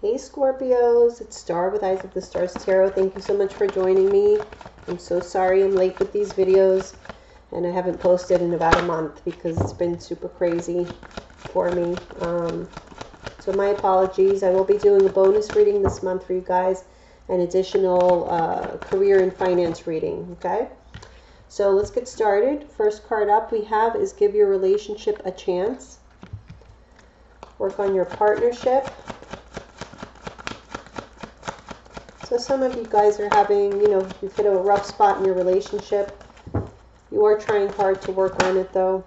Hey Scorpios, it's Star with Eyes of the Stars Tarot. Thank you so much for joining me. I'm so sorry I'm late with these videos and I haven't posted in about a month because it's been super crazy for me. So my apologies. I will be doing a bonus reading this month for you guys, an additional career and finance reading, okay? So let's get started. First card up we have is Give Your Relationship a Chance. Work on your partnership. So some of you guys are having, you've hit a rough spot in your relationship. You are trying hard to work on it though.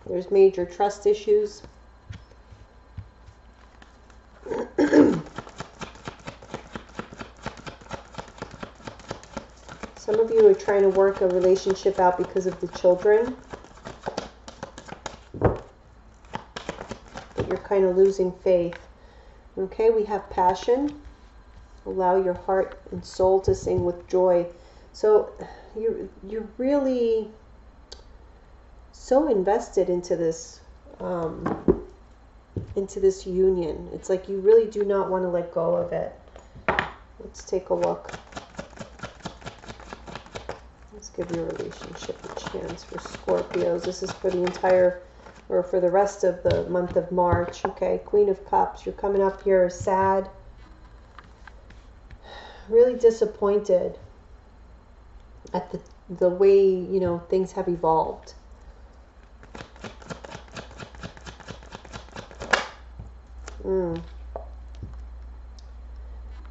There's major trust issues. Some of you are trying to work a relationship out because of the children. But you're kind of losing faith. Okay, we have passion. Allow your heart and soul to sing with joy. So you're really so invested into this union. It's like you really do not want to let go of it. Let's take a look. Let's give your relationship a chance for Scorpios. This is for the entire, or for the rest of the month of March. Okay, Queen of Cups. You're coming up here sad. Really disappointed at the way, things have evolved.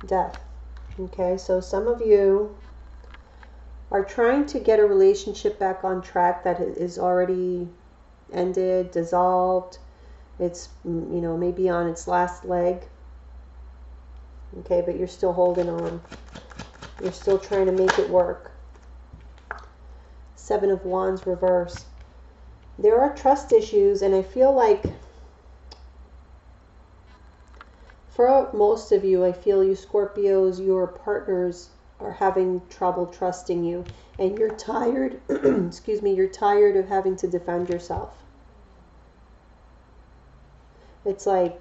Death. Okay, so some of you are trying to get a relationship back on track that is already ended, dissolved. It's, maybe on its last leg. Okay, but you're still holding on. You're still trying to make it work. Seven of Wands reverse. There are trust issues, and I feel like for most of you, I feel you Scorpios, your partners are having trouble trusting you, and you're tired, excuse me, you're tired of having to defend yourself. It's like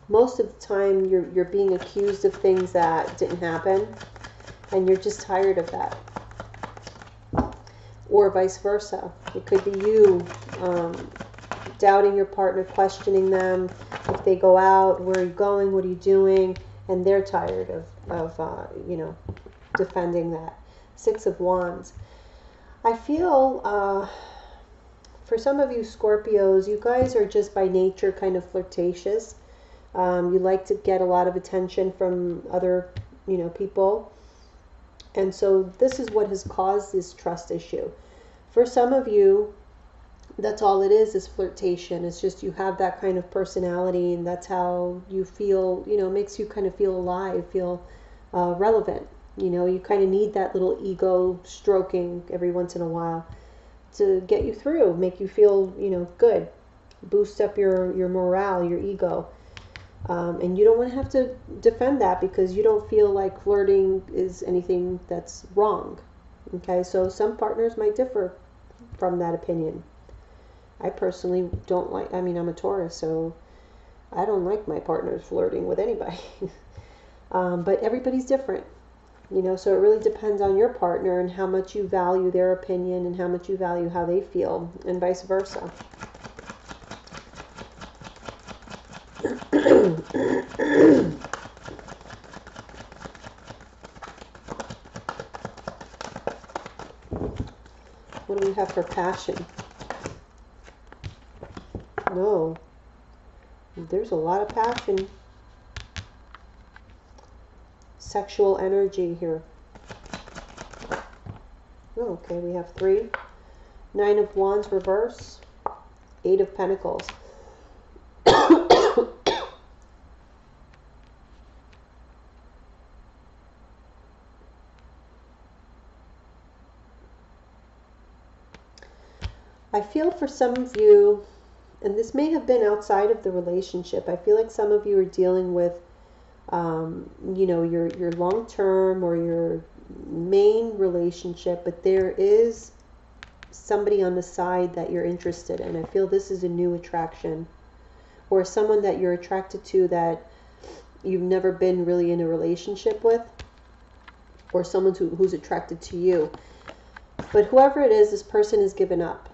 most of the time you're being accused of things that didn't happen, and you're just tired of that. Or vice versa. It could be you doubting your partner, questioning them. If they go out, where are you going? What are you doing? And they're tired of defending that. Six of Wands. I feel for some of you Scorpios, you guys are just by nature kind of flirtatious. You like to get a lot of attention from other, people. And so this is what has caused this trust issue. For some of you, that's all it is flirtation. It's just you have that kind of personality, and that's how you feel, makes you kind of feel alive, feel relevant. You kind of need that little ego stroking every once in a while to get you through, make you feel, good, boost up your morale, your ego. And you don't want to have to defend that because you don't feel like flirting is anything that's wrong. Okay, so some partners might differ from that opinion. I personally don't like, I'm a Taurus, so I don't like my partners flirting with anybody. But everybody's different, so it really depends on your partner and how much you value their opinion and how much you value how they feel, and vice versa. What do we have for passion? No. There's a lot of passion. Sexual energy here. Oh, okay, we have 3. 9 of Wands reverse. 8 of Pentacles. I feel for some of you, and this may have been outside of the relationship, I feel like some of you are dealing with, your long-term or your main relationship, but there is somebody on the side that you're interested in. I feel this is a new attraction, or someone that you're attracted to that you've never been really in a relationship with, or someone who's attracted to you. But whoever it is, this person has given up,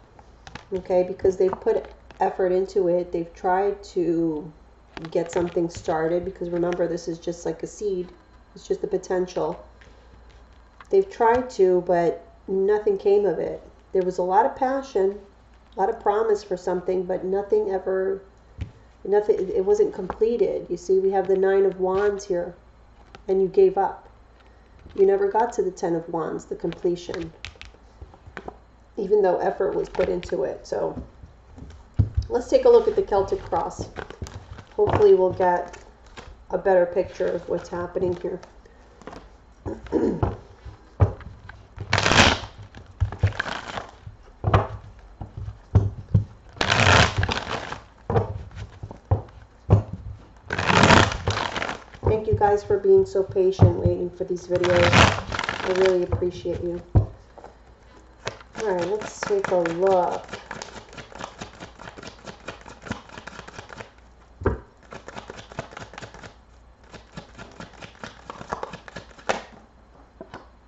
okay, because they've put effort into it. They've tried to get something started, because remember, this is just like a seed. It's just the potential. They've tried to, but nothing came of it. There was a lot of passion, a lot of promise for something, but nothing, it wasn't completed. You see, we have the 9 of Wands here, and you gave up. You never got to the 10 of Wands, the completion, even though effort was put into it. So let's take a look at the Celtic cross. Hopefully we'll get a better picture of what's happening here. Thank you guys for being so patient waiting for these videos. I really appreciate you. Alright, let's take a look.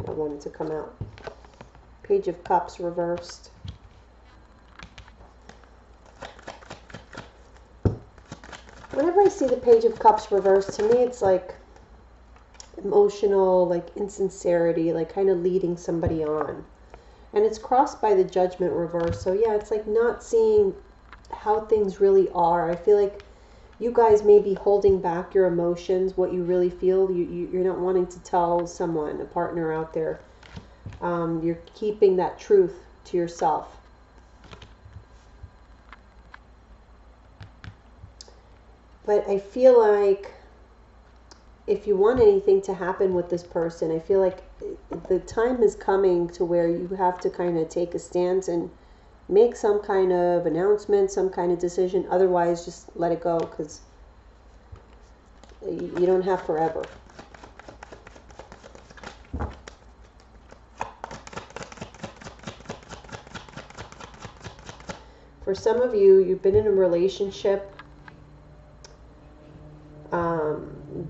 I wanted to come out. Page of Cups reversed. Whenever I see the Page of Cups reversed, to me it's like emotional, like insincerity, like kind of leading somebody on. And it's crossed by the Judgment reverse. So yeah, it's like not seeing how things really are. I feel like you guys may be holding back your emotions, what you really feel. You're not wanting to tell someone, a partner out there. You're keeping that truth to yourself. But I feel like if you want anything to happen with this person, I feel like the time is coming to where you have to kind of take a stance and make some kind of announcement, some kind of decision. Otherwise, just let it go, because you don't have forever. For some of you, you've been in a relationship,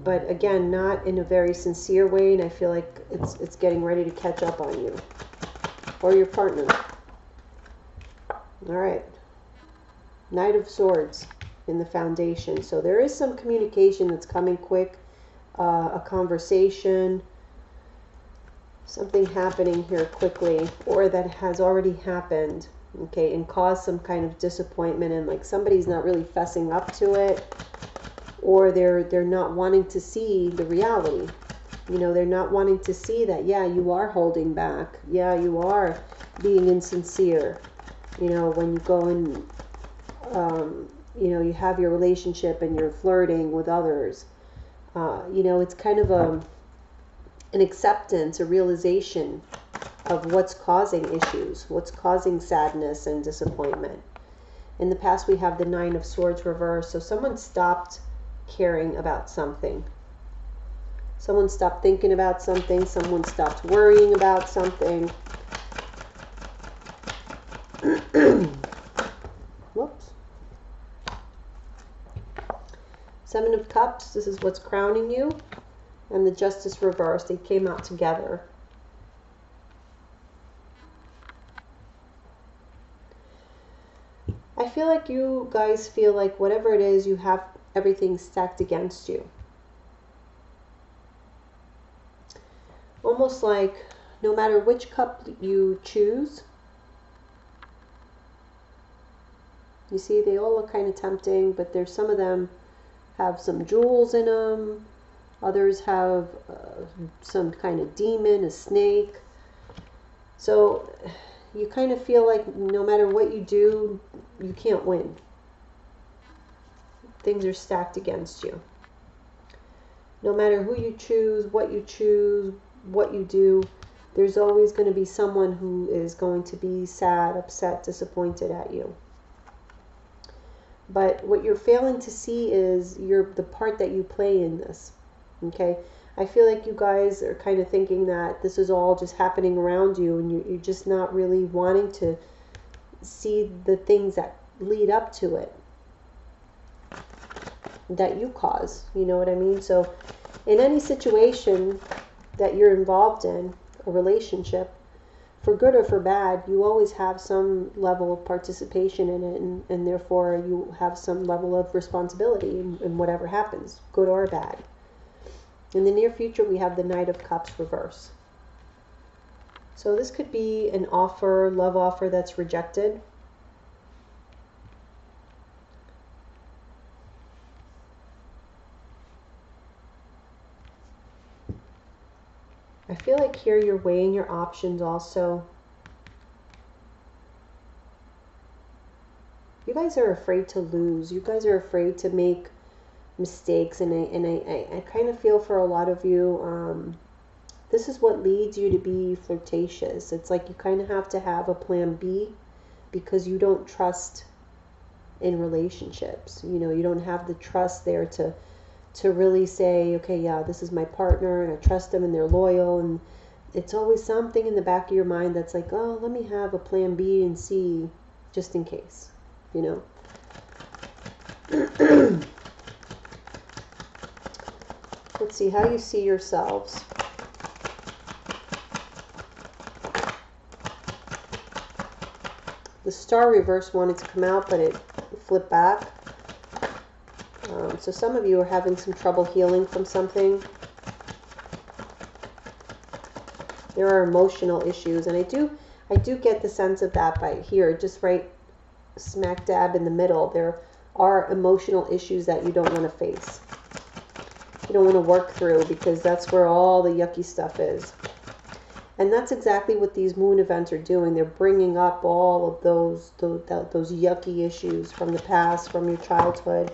but again, not in a very sincere way, and I feel like it's getting ready to catch up on you or your partner. All right, Knight of Swords in the foundation. So there is some communication that's coming quick, a conversation, something happening here quickly, or that has already happened, okay, and caused some kind of disappointment, and like somebody's not really fessing up to it, or they're not wanting to see the reality. You know, they're not wanting to see that, yeah, you are holding back. Yeah, you are being insincere. You know, when you go and, you know, you have your relationship and you're flirting with others. You know, it's kind of an acceptance, a realization of what's causing issues, what's causing sadness and disappointment. In the past, we have the 9 of Swords reversed. So someone stopped caring about something. Someone stopped thinking about something. Someone stopped worrying about something. Whoops. 7 of Cups, this is what's crowning you. And the Justice reversed, they came out together. I feel like you guys feel like whatever it is, you have everything stacked against you. Almost like no matter which cup you choose, you see, they all look kind of tempting, but there's some of them have some jewels in them. Others have some kind of demon, a snake. So you kind of feel like no matter what you do, you can't win. Things are stacked against you. No matter who you choose, what you do, there's always going to be someone who is going to be sad, upset, disappointed at you. But what you're failing to see is the part that you play in this. Okay? I feel like you guys are kind of thinking that this is all just happening around you, and you're just not really wanting to see the things that lead up to it. that you cause. You know what I mean? So in any situation that you're involved in, a relationship, for good or for bad, you always have some level of participation in it, and therefore you have some level of responsibility in whatever happens, good or bad. In the near future, we have the Knight of Cups reverse. So this could be an offer, love offer that's rejected. I feel like here you're weighing your options also. You guys are afraid to lose. You guys are afraid to make mistakes, and I kind of feel for a lot of you, this is what leads you to be flirtatious. It's like you kind of have to have a plan B because you don't trust in relationships. You know, you don't have the trust there to really say, okay, yeah, this is my partner and I trust them and they're loyal, and it's always something in the back of your mind that's like, oh, let me have a plan B and C just in case, you know. Let's see how you see yourselves. The Star reverse wanted to come out, but it flipped back. So some of you are having some trouble healing from something. There are emotional issues, and I do get the sense of that by here, just right smack dab in the middle. There are emotional issues that you don't want to face. You don't want to work through, because that's where all the yucky stuff is. And that's exactly what these moon events are doing. They're bringing up all of those yucky issues from the past, from your childhood.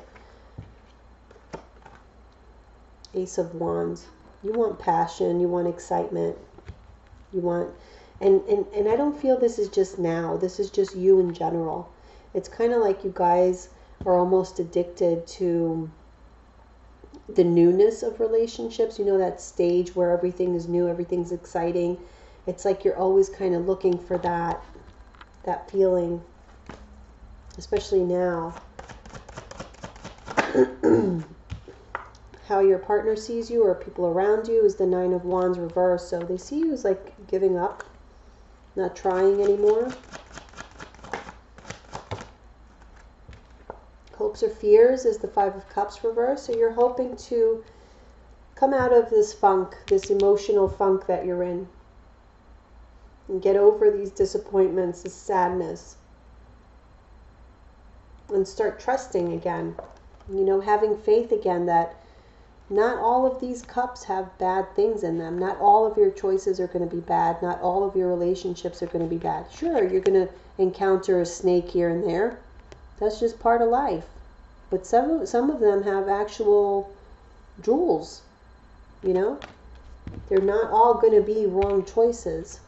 Ace of Wands. You want passion. You want excitement. You want... And I don't feel this is just now. This is just you in general. It's kind of like you guys are almost addicted to the newness of relationships. You know, that stage where everything is new, everything's exciting. It's like you're always kind of looking for that feeling, especially now. How your partner sees you or people around you is the Nine of Wands reverse. So they see you as like giving up, not trying anymore. Hopes or fears is the Five of Cups reverse. So you're hoping to come out of this funk, this emotional funk that you're in, and get over these disappointments, this sadness, and start trusting again. You know, having faith again that not all of these cups have bad things in them. Not all of your choices are going to be bad. Not all of your relationships are going to be bad. Sure, you're going to encounter a snake here and there. That's just part of life. But some of them have actual jewels, you know? They're not all going to be wrong choices.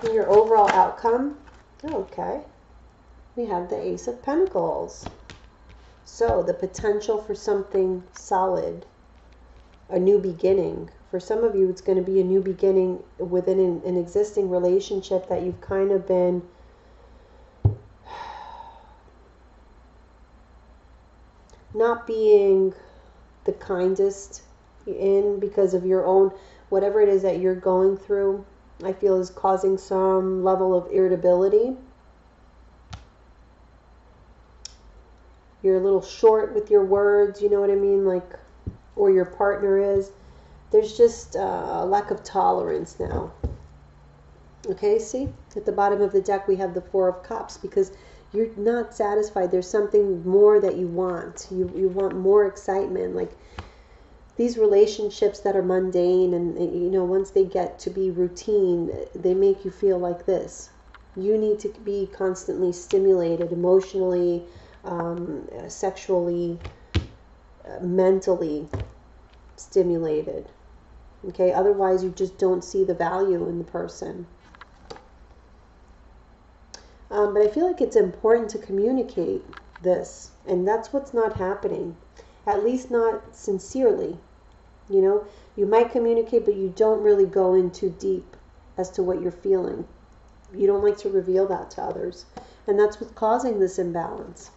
Your overall outcome, okay. We have the Ace of Pentacles. So the potential for something solid, a new beginning. For some of you, it's going to be a new beginning within an existing relationship that you've kind of been not being the kindest in because of your own, whatever it is that you're going through, I feel is causing some level of irritability. You're a little short with your words, you know what I mean? Like, or your partner is. There's just a lack of tolerance now. Okay, see? At the bottom of the deck, we have the Four of Cups because you're not satisfied. There's something more that you want. You want more excitement. Like, these relationships that are mundane and, you know, once they get to be routine, they make you feel like this. You need to be constantly stimulated emotionally, sexually, mentally stimulated. Okay, otherwise you just don't see the value in the person. But I feel like it's important to communicate this, and that's what's not happening, at least not sincerely. You know, you might communicate, but you don't really go in too deep as to what you're feeling. you don't like to reveal that to others. And that's what's causing this imbalance.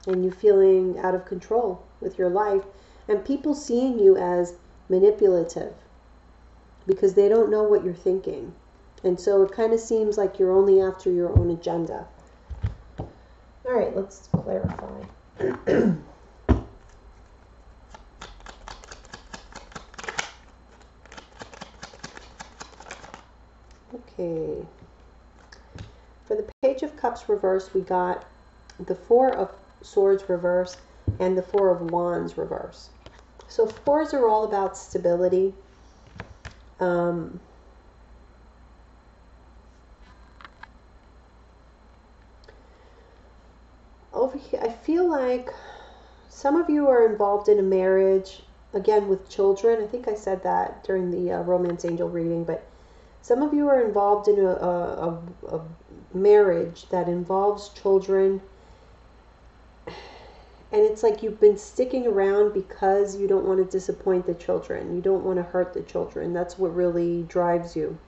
And you feeling out of control with your life. And people seeing you as manipulative because they don't know what you're thinking. And so it kind of seems like you're only after your own agenda. All right, let's clarify. Okay. For the Page of Cups reverse, we got the Four of Swords reverse and the Four of Wands reverse. So fours are all about stability. Over here, I feel like some of you are involved in a marriage, again with children. I think I said that during the Romance Angel reading, but some of you are involved in a marriage that involves children. And it's like you've been sticking around because you don't want to disappoint the children. You don't want to hurt the children. That's what really drives you,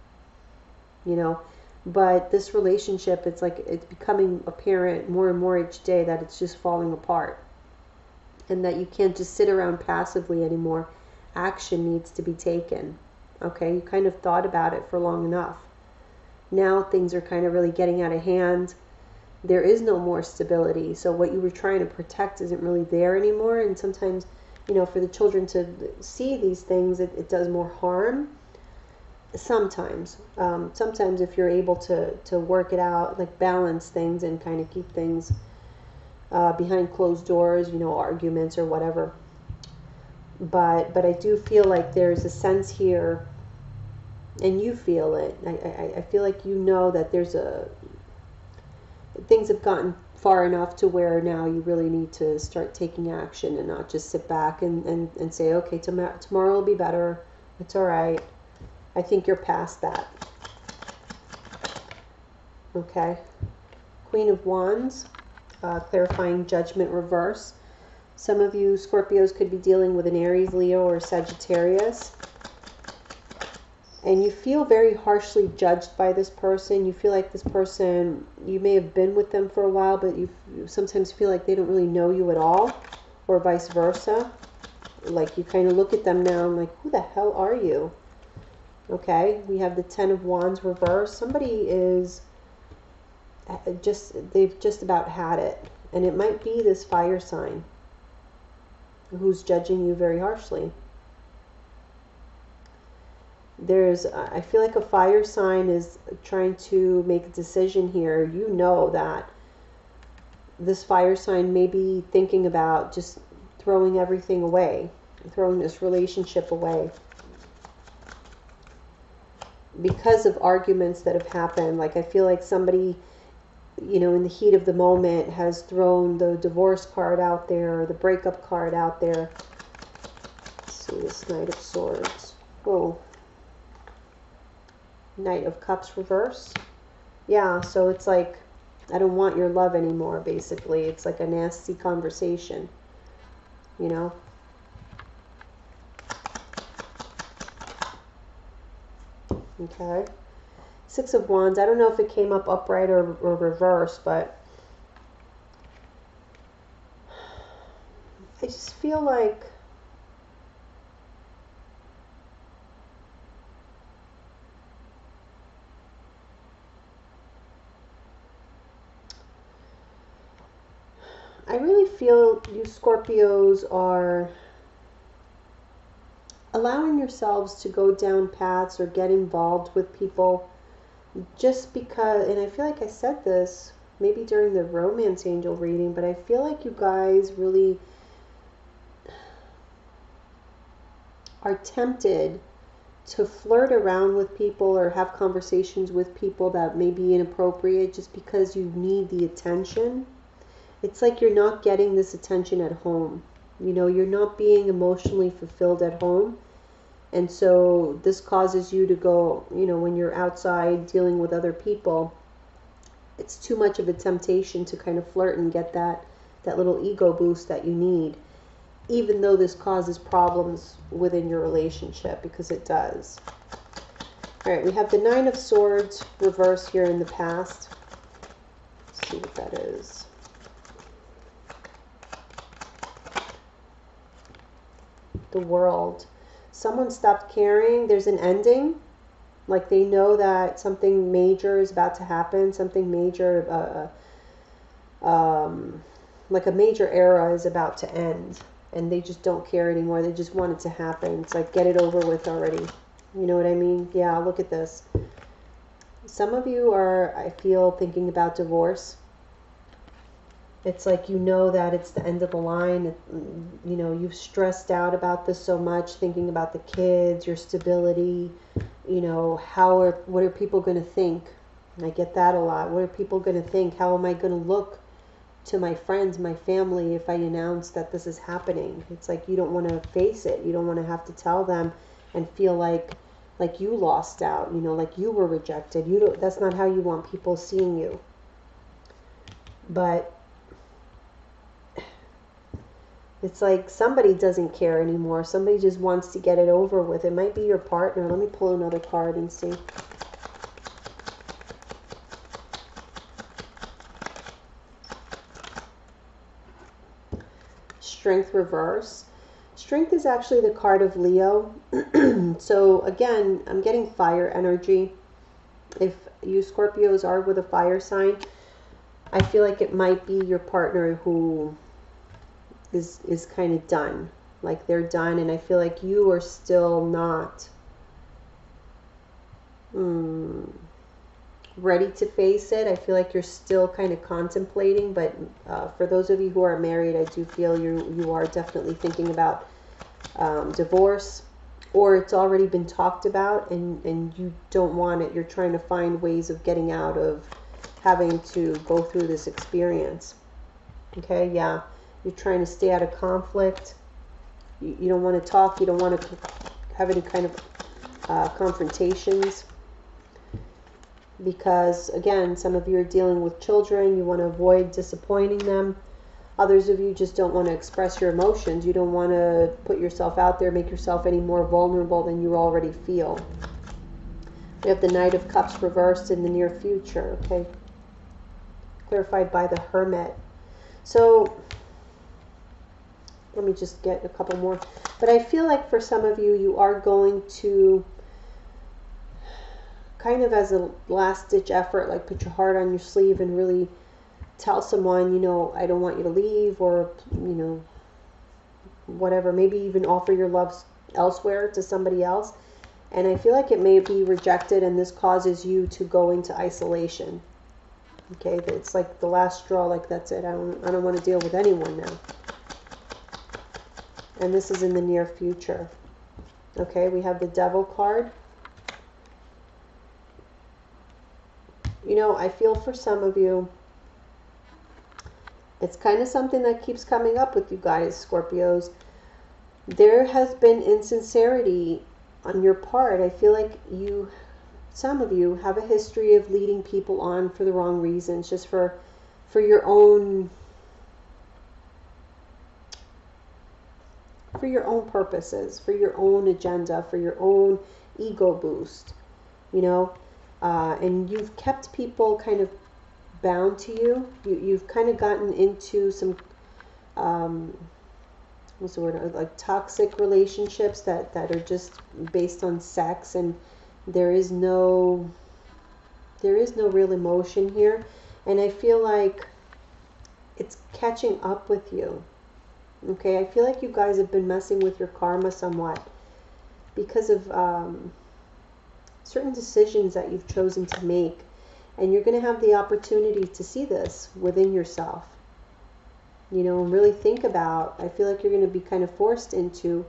you know. But this relationship, it's like it's becoming apparent more and more each day that it's just falling apart. And that you can't just sit around passively anymore. Action needs to be taken. Okay, you kind of thought about it for long enough. Now things are kind of really getting out of hand. There is no more stability. So what you were trying to protect isn't really there anymore. And sometimes, you know, for the children to see these things, it does more harm. Sometimes. Sometimes if you're able to work it out, like balance things and kind of keep things behind closed doors, you know, arguments or whatever. But I do feel like there's a sense here, and you feel it. I feel like you know that there's things have gotten far enough to where now you really need to start taking action and not just sit back and say, okay, tomorrow will be better. It's all right. I think you're past that. Okay. Queen of Wands, clarifying Judgment reverse. Some of you Scorpios could be dealing with an Aries, Leo, or Sagittarius. And you feel very harshly judged by this person. You feel like this person, you may have been with them for a while, but you sometimes feel like they don't really know you at all, or vice versa. Like you kind of look at them now and like, who the hell are you? Okay, we have the Ten of Wands reverse. Somebody is they've just about had it. And it might be this fire sign who's judging you very harshly. I feel like a fire sign is trying to make a decision here. You know that this fire sign may be thinking about just throwing everything away, throwing this relationship away. Because of arguments that have happened. Like I feel like somebody, you know, in the heat of the moment has thrown the divorce card out there, or the breakup card out there. Let's see, this Knight of Swords. Oh. Knight of Cups reverse. Yeah, so it's like, I don't want your love anymore, basically. It's like a nasty conversation, you know? Okay. Six of Wands. I don't know if it came up upright or reverse, but I just feel like I really feel you Scorpios are allowing yourselves to go down paths or get involved with people just because, and I feel like I said this maybe during the Romance Angel reading, but I feel like you guys really are tempted to flirt around with people or have conversations with people that may be inappropriate just because you need the attention. It's like you're not getting this attention at home. You know, you're not being emotionally fulfilled at home. And so this causes you to go, you know, when you're outside dealing with other people, it's too much of a temptation to kind of flirt and get that little ego boost that you need, even though this causes problems within your relationship, because it does. All right, we have the Nine of Swords reversed here in the past. Let's see what that is. The World. Someone stopped caring. There's an ending. Like they know that something major is about to happen. Something major, like a major era is about to end. And they just don't care anymore. They just want it to happen. It's like, get it over with already. You know what I mean? Yeah, look at this. Some of you are, I feel, thinking about divorce. It's like you know that it's the end of the line. You know, you've stressed out about this so much, thinking about the kids, your stability. You know, what are people going to think? And I get that a lot. What are people going to think? How am I going to look to my friends, my family, if I announce that this is happening? It's like you don't want to face it. You don't want to have to tell them and feel like you lost out, you know, like you were rejected. That's not how you want people seeing you. But it's like somebody doesn't care anymore. Somebody just wants to get it over with. It might be your partner. Let me pull another card and see. Strength reverse. Strength is actually the card of Leo. So again, I'm getting fire energy. If you Scorpios are with a fire sign, I feel like it might be your partner who is kind of done. Like they're done, and I feel like you are still not ready to face it. I feel like you're still kind of contemplating, but for those of you who are married, I do feel you are definitely thinking about divorce, or it's already been talked about and you don't want it. You're trying to find ways of getting out of having to go through this experience. Okay, yeah. You're trying to stay out of conflict. You don't want to talk. You don't want to have any kind of confrontations. Because, again, some of you are dealing with children. You want to avoid disappointing them. Others of you just don't want to express your emotions. You don't want to put yourself out there, make yourself any more vulnerable than you already feel. We have the Knight of Cups reversed in the near future, okay? Clarified by the Hermit. So, let me just get a couple more. But I feel like for some of you, you are going to kind of as a last-ditch effort, like put your heart on your sleeve and really tell someone, you know, I don't want you to leave, or, you know, whatever. Maybe even offer your love elsewhere to somebody else. And I feel like it may be rejected, and this causes you to go into isolation. Okay, it's like the last straw, like that's it. I don't want to deal with anyone now. And this is in the near future. Okay, we have the Devil card. You know, I feel for some of you, it's kind of something that keeps coming up with you guys, Scorpios. There has been insincerity on your part. I feel like some of you have a history of leading people on for the wrong reasons, just for your own purposes, for your own agenda, for your own ego boost, you know. And you've kept people kind of bound to you. You've kind of gotten into some, what's the word, like toxic relationships that are just based on sex, and there is no real emotion here. And I feel like it's catching up with you. Okay, I feel like you guys have been messing with your karma somewhat because of certain decisions that you've chosen to make, and you're going to have the opportunity to see this within yourself, you know, and really think about. I feel like you're going to be kind of forced into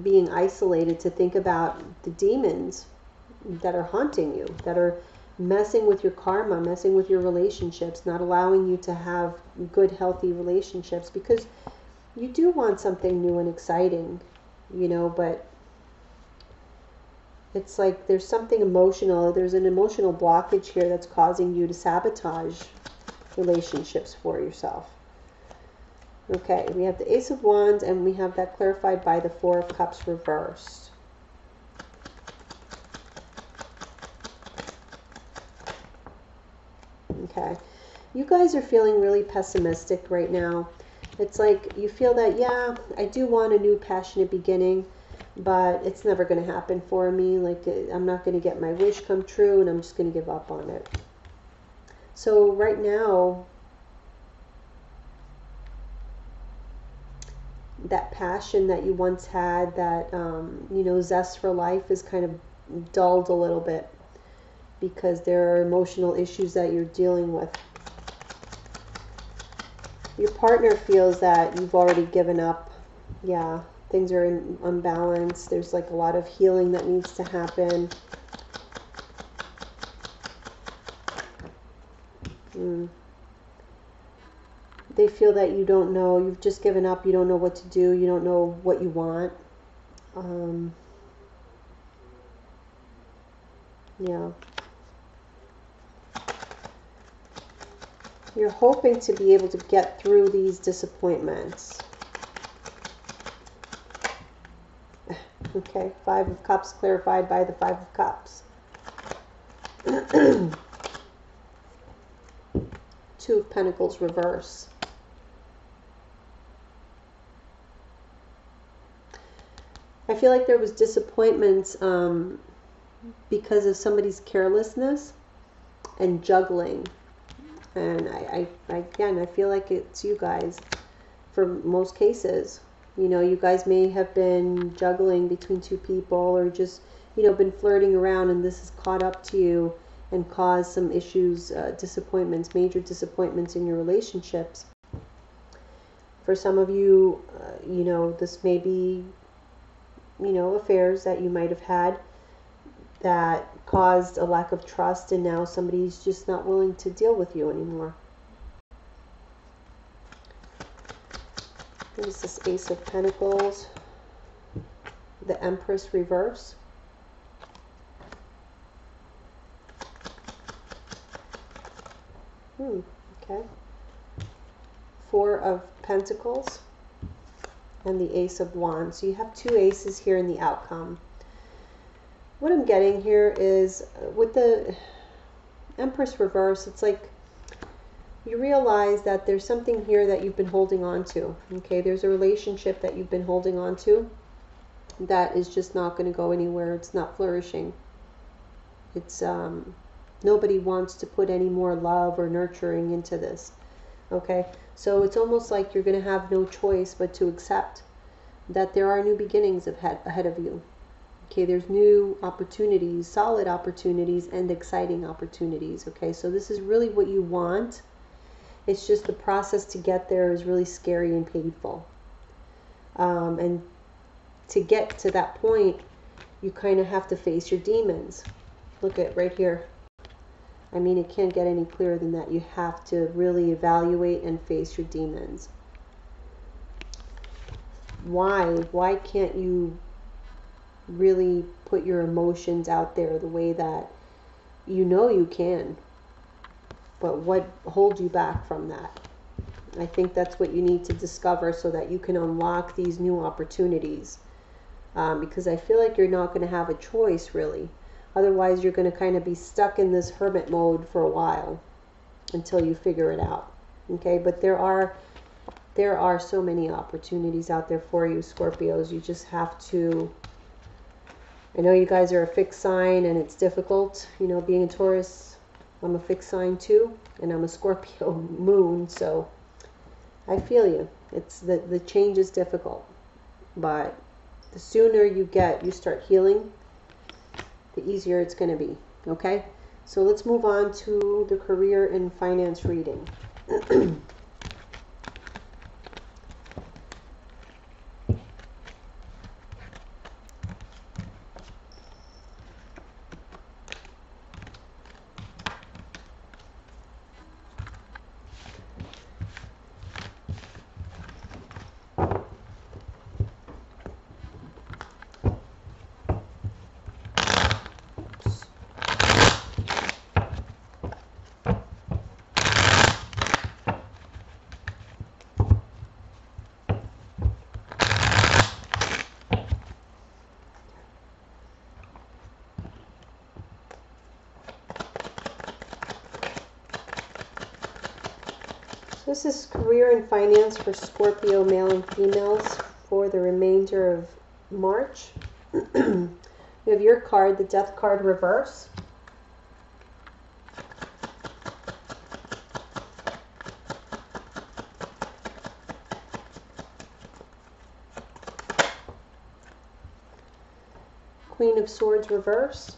being isolated to think about the demons that are haunting you, that are messing with your karma, messing with your relationships, not allowing you to have good, healthy relationships, because you do want something new and exciting, you know, but it's like there's something emotional. There's an emotional blockage here that's causing you to sabotage relationships for yourself. Okay, we have the Ace of Wands, and we have that clarified by the Four of Cups reversed. Okay. You guys are feeling really pessimistic right now. It's like you feel that, yeah, I do want a new passionate beginning, but it's never going to happen for me. Like, I'm not going to get my wish come true, and I'm just going to give up on it. So right now, that passion that you once had, that, you know, zest for life is kind of dulled a little bit because there are emotional issues that you're dealing with. Your partner feels that you've already given up. Yeah, things are unbalanced. There's like a lot of healing that needs to happen. They feel that you don't know. You've just given up. You don't know what to do. You don't know what you want. Yeah. You're hoping to be able to get through these disappointments. Okay, Five of Cups clarified by the Five of Cups. Two of Pentacles reverse. I feel like there was disappointments because of somebody's carelessness and juggling. And again, I feel like it's you guys for most cases. You know, you guys may have been juggling between two people, or just, you know, been flirting around, and this has caught up to you and caused some issues, disappointments, major disappointments in your relationships. For some of you, you know, this may be, you know, affairs that you might have had that caused a lack of trust, and now somebody's just not willing to deal with you anymore. What is this Ace of Pentacles? The Empress reverse. Okay. Four of Pentacles and the Ace of Wands. So you have two aces here in the outcome. What I'm getting here is with the Empress reverse, it's like you realize that there's something here that you've been holding on to. Okay, there's a relationship that you've been holding on to that is just not going to go anywhere. It's not flourishing. It's nobody wants to put any more love or nurturing into this. Okay, so it's almost like you're going to have no choice but to accept that there are new beginnings ahead of you. Okay, there's new opportunities, solid opportunities, and exciting opportunities. Okay, so this is really what you want. It's just the process to get there is really scary and painful. And to get to that point, you kind of have to face your demons. Look at right here. I mean, it can't get any clearer than that. You have to really evaluate and face your demons. Why? Why can't you really put your emotions out there the way that you know you can? But what holds you back from that? I think that's what you need to discover so that you can unlock these new opportunities. Because I feel like you're not going to have a choice, really. Otherwise, you're going to kind of be stuck in this hermit mode for a while until you figure it out. Okay, but there are so many opportunities out there for you, Scorpios. You just have to... I know you guys are a fixed sign and it's difficult. You know, being a Taurus, I'm a fixed sign too, and I'm a Scorpio moon, so I feel you. It's the change is difficult, but the sooner you start healing, the easier it's going to be. Okay, so let's move on to the career and finance reading. This is career and finance for Scorpio male and females for the remainder of March. You have your card, the Death card reverse. Queen of Swords reverse.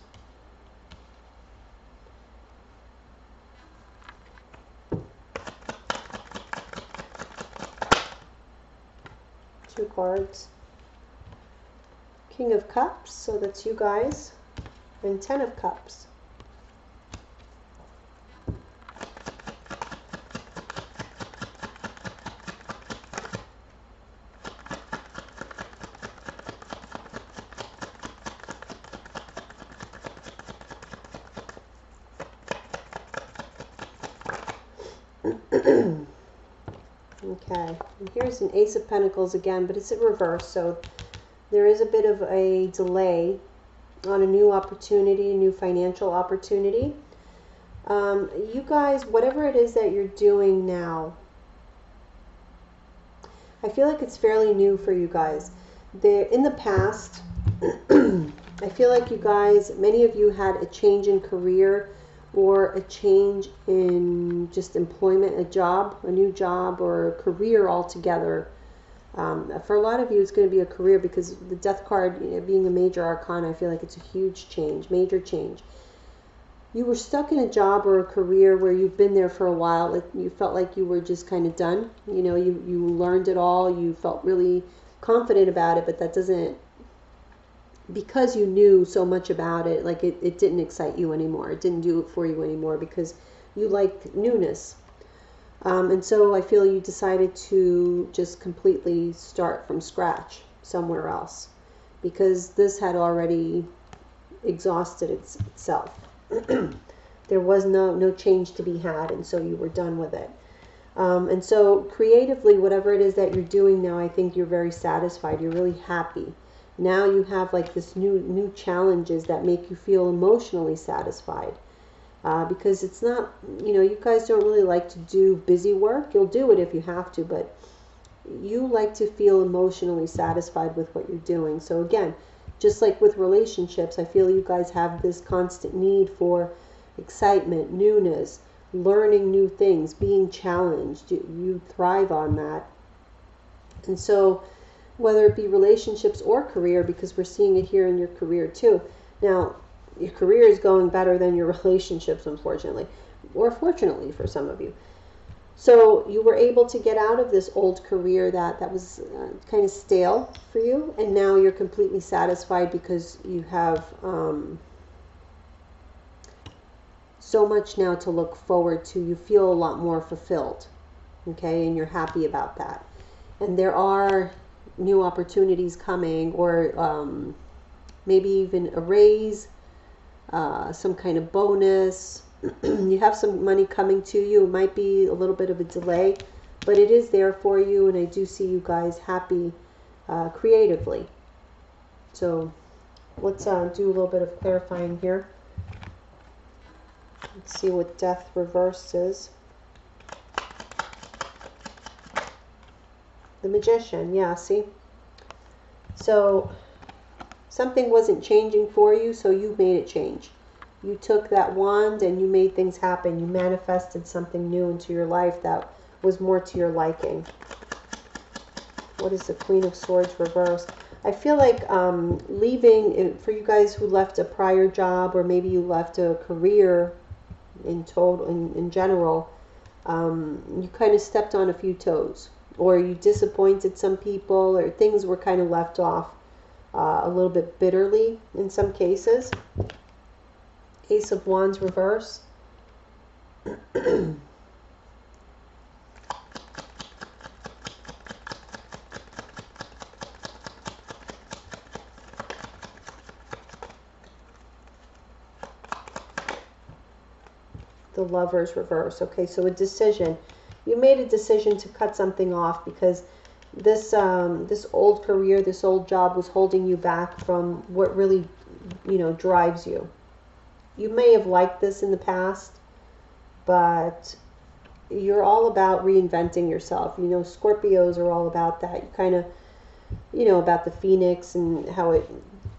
Two cards. King of Cups, so that's you guys, and Ten of Cups. Okay, and here's an Ace of Pentacles again, but it's in reverse, so there is a bit of a delay on a new opportunity, new financial opportunity. You guys, whatever it is that you're doing now, I feel like it's fairly new for you guys. In the past, I feel like you guys, many of you had a change in career or a change in just employment, a job, a new job, or a career altogether. For a lot of you, it's going to be a career because the Death card, being a major arcana, I feel like it's a huge change, major change. You were stuck in a job or a career where you've been there for a while. You felt like you were just kind of done. You know, you learned it all. You felt really confident about it, but that doesn't, because you knew so much about it, like it didn't excite you anymore. It didn't do it for you anymore because you liked newness. And so I feel you decided to just completely start from scratch somewhere else because this had already exhausted itself. There was no change to be had, and so you were done with it. And so creatively, whatever it is that you're doing now, I think you're very satisfied. You're really happy. Now you have like this new challenges that make you feel emotionally satisfied. Because it's not, you guys don't really like to do busy work. You'll do it if you have to, but you like to feel emotionally satisfied with what you're doing. So again, just like with relationships, I feel you guys have this constant need for excitement, newness, learning new things, being challenged. You thrive on that. And so whether it be relationships or career, because we're seeing it here in your career too. Now, your career is going better than your relationships, unfortunately, or fortunately for some of you. So you were able to get out of this old career that was kind of stale for you, and now you're completely satisfied because you have so much now to look forward to. You feel a lot more fulfilled, okay, and you're happy about that. And there are new opportunities coming, or maybe even a raise, some kind of bonus. You have some money coming to you. It might be a little bit of a delay, but it is there for you, and I do see you guys happy creatively. So let's do a little bit of clarifying here. Let's see what Death reverse is. The Magician, yeah, see? So something wasn't changing for you, so you made it change. You took that wand and you made things happen. You manifested something new into your life that was more to your liking. What is the Queen of Swords reversed? I feel like leaving, for you guys who left a prior job, or maybe you left a career in general, you kind of stepped on a few toes, or you disappointed some people, or things were kind of left off a little bit bitterly in some cases. Ace of Wands reverse. The Lovers reverse. Okay, so a decision. You made a decision to cut something off because this this old career, this old job was holding you back from what really, drives you. You may have liked this in the past, but you're all about reinventing yourself. You know, Scorpios are all about that. You kind of, you know, about the phoenix and how it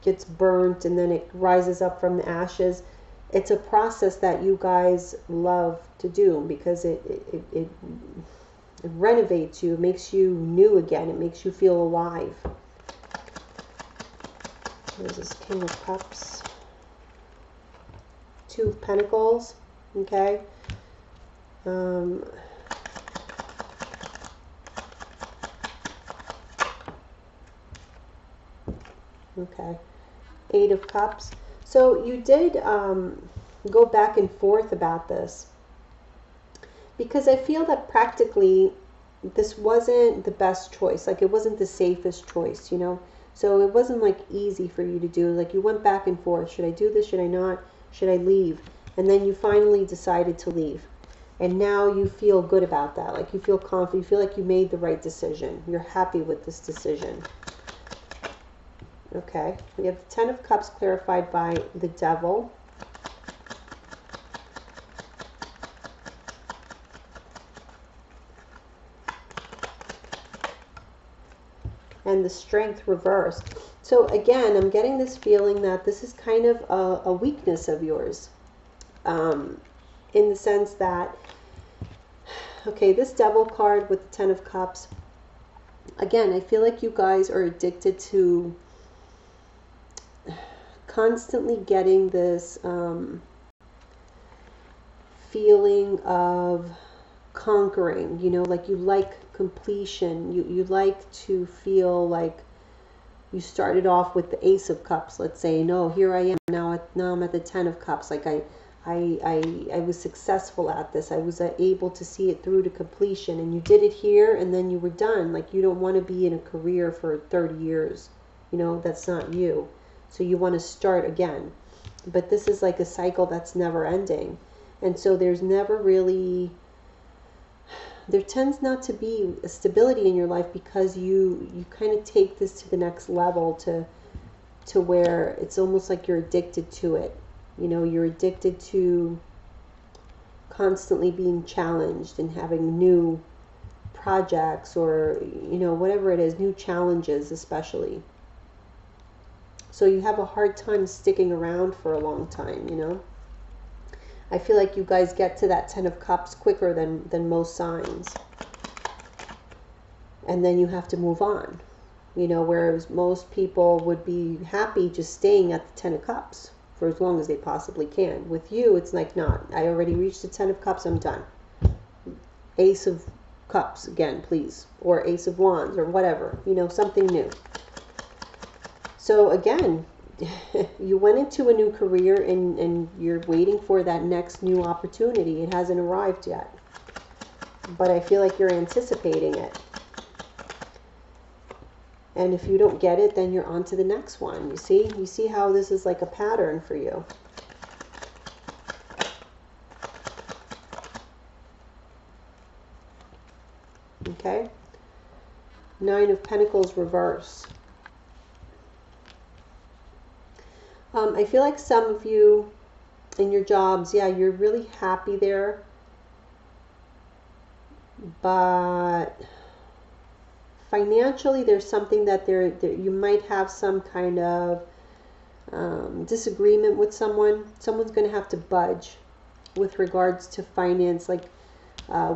gets burnt and then it rises up from the ashes. It's a process that you guys love to do because it renovates you, it makes you new again, it makes you feel alive. There's this King of Cups, Two of Pentacles, okay? Okay, Eight of Cups. So you did go back and forth about this because I feel that practically this wasn't the best choice. Like it wasn't the safest choice, you know? So it wasn't like easy for you to do. Like you went back and forth. Should I do this? Should I not? Should I leave? And then you finally decided to leave. And now you feel good about that. Like you feel confident. You feel like you made the right decision. You're happy with this decision. Okay. We have the Ten of Cups clarified by the Devil. And the Strength reversed. So again, I'm getting this feeling that this is kind of a weakness of yours. In the sense that, okay, this Devil card with the Ten of Cups, again, I feel like you guys are addicted to constantly getting this feeling of conquering, you know, like you like completion. You like to feel like you started off with the Ace of Cups, let's say. No, here I am now I'm at the Ten of Cups. Like I was successful at this. I was able to see it through to completion, and you did it here and then you were done. Like you don't want to be in a career for 30 years. You know, that's not you. So you want to start again. But this is like a cycle that's never ending. And so there's never really, there tends not to be a stability in your life because you kind of take this to the next level to where it's almost like you're addicted to it. You know, you're addicted to constantly being challenged and having new projects or, you know, whatever it is, new challenges especially. So you have a hard time sticking around for a long time, you know. I feel like you guys get to that Ten of Cups quicker than most signs. And then you have to move on, you know, whereas most people would be happy just staying at the Ten of Cups for as long as they possibly can. With you, it's like, not. I already reached the Ten of Cups, I'm done. Ace of Cups, again, please. Or Ace of Wands, or whatever, you know, something new. So again, you went into a new career and you're waiting for that next new opportunity. It hasn't arrived yet. But I feel like you're anticipating it. And if you don't get it, then you're on to the next one. You see? You see how this is like a pattern for you. Okay? Nine of Pentacles reverse. I feel like some of you in your jobs, yeah, you're really happy there. But financially, there's something that you might have some kind of disagreement with someone. Someone's going to have to budge with regards to finance, like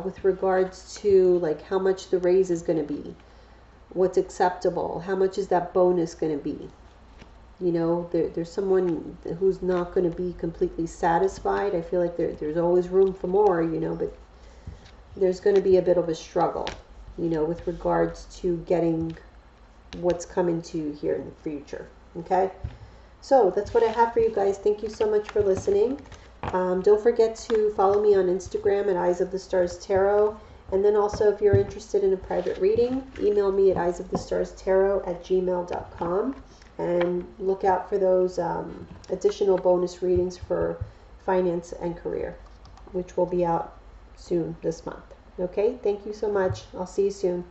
with regards to like how much the raise is going to be, what's acceptable, how much is that bonus going to be. You know, there's someone who's not going to be completely satisfied. I feel like there's always room for more, you know, but there's going to be a bit of a struggle, you know, with regards to getting what's coming to you here in the future. Okay? So that's what I have for you guys. Thank you so much for listening. Don't forget to follow me on Instagram at Eyes of the Stars Tarot. And then also, if you're interested in a private reading, email me at eyesofthestarstarot@gmail.com. And look out for those additional bonus readings for finance and career, which will be out soon this month. Okay, thank you so much. I'll see you soon.